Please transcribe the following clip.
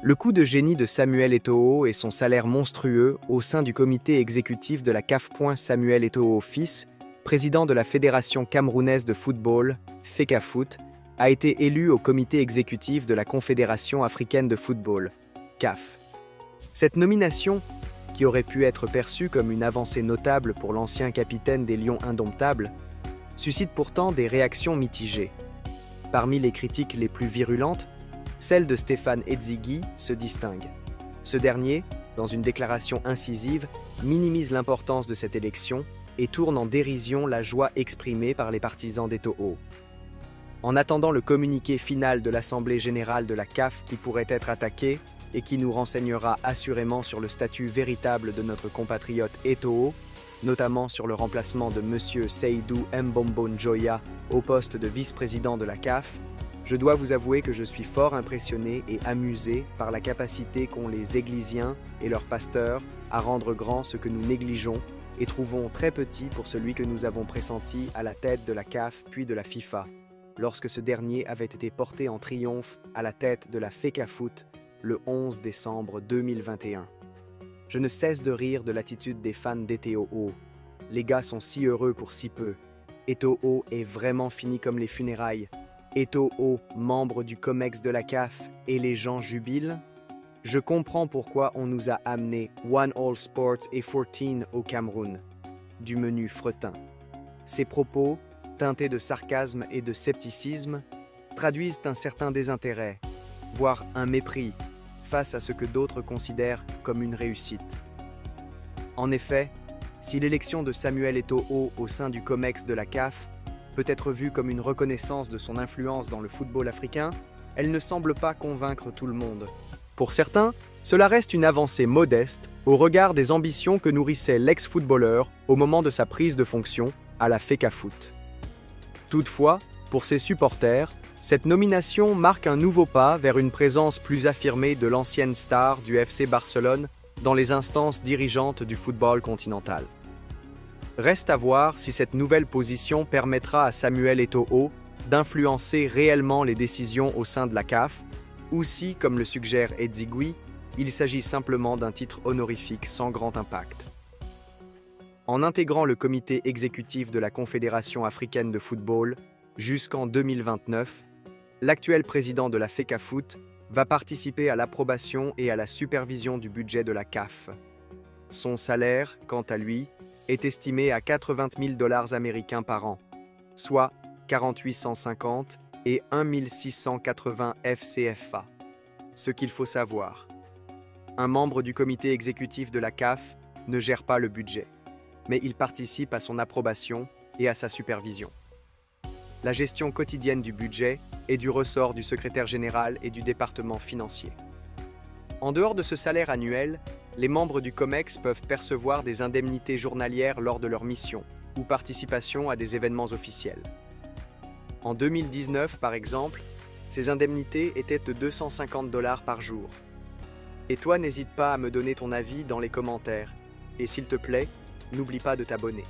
Le coup de génie de Samuel Eto'o et son salaire monstrueux au sein du comité exécutif de la CAF. Samuel Eto'o fils, président de la Fédération camerounaise de football, FECAFOOT, a été élu au comité exécutif de la Confédération africaine de football, CAF. Cette nomination, qui aurait pu être perçue comme une avancée notable pour l'ancien capitaine des Lions indomptables, suscite pourtant des réactions mitigées. Parmi les critiques les plus virulentes, celle de Stéphane Edzighi se distingue. Ce dernier, dans une déclaration incisive, minimise l'importance de cette élection et tourne en dérision la joie exprimée par les partisans d'Eto'o. En attendant le communiqué final de l'Assemblée générale de la CAF qui pourrait être attaqué et qui nous renseignera assurément sur le statut véritable de notre compatriote Eto'o, notamment sur le remplacement de M. Seydou Mbombo Njoya au poste de vice-président de la CAF, je dois vous avouer que je suis fort impressionné et amusé par la capacité qu'ont les Églisiens et leurs pasteurs à rendre grand ce que nous négligeons et trouvons très petit pour celui que nous avons pressenti à la tête de la CAF puis de la FIFA, lorsque ce dernier avait été porté en triomphe à la tête de la FECAFOOT le 11 décembre 2021. Je ne cesse de rire de l'attitude des fans d'Eto'o. Les gars sont si heureux pour si peu. Eto'o est vraiment fini comme les funérailles. Eto'o, membre du COMEX de la CAF, et les gens jubilent? Je comprends pourquoi on nous a amené One All Sports et 14 au Cameroun, du menu fretin. Ces propos, teintés de sarcasme et de scepticisme, traduisent un certain désintérêt, voire un mépris, face à ce que d'autres considèrent comme une réussite. En effet, si l'élection de Samuel Eto'o au sein du COMEX de la CAF peut être vue comme une reconnaissance de son influence dans le football africain, elle ne semble pas convaincre tout le monde. Pour certains, cela reste une avancée modeste au regard des ambitions que nourrissait l'ex-footballeur au moment de sa prise de fonction à la FECAFOOT. Toutefois, pour ses supporters, cette nomination marque un nouveau pas vers une présence plus affirmée de l'ancienne star du FC Barcelone dans les instances dirigeantes du football continental. Reste à voir si cette nouvelle position permettra à Samuel Eto'o d'influencer réellement les décisions au sein de la CAF, ou si, comme le suggère Edzighi, il s'agit simplement d'un titre honorifique sans grand impact. En intégrant le comité exécutif de la Confédération africaine de football jusqu'en 2029, l'actuel président de la FECAFOOT va participer à l'approbation et à la supervision du budget de la CAF. Son salaire, quant à lui, est estimé à 80 000 $ américains par an, soit 4850 et 1680 FCFA. Ce qu'il faut savoir, un membre du comité exécutif de la CAF ne gère pas le budget, mais il participe à son approbation et à sa supervision. La gestion quotidienne du budget est du ressort du secrétaire général et du département financier. En dehors de ce salaire annuel, les membres du COMEX peuvent percevoir des indemnités journalières lors de leur mission ou participation à des événements officiels. En 2019, par exemple, ces indemnités étaient de 250 $ par jour. Et toi, n'hésite pas à me donner ton avis dans les commentaires. Et s'il te plaît, n'oublie pas de t'abonner.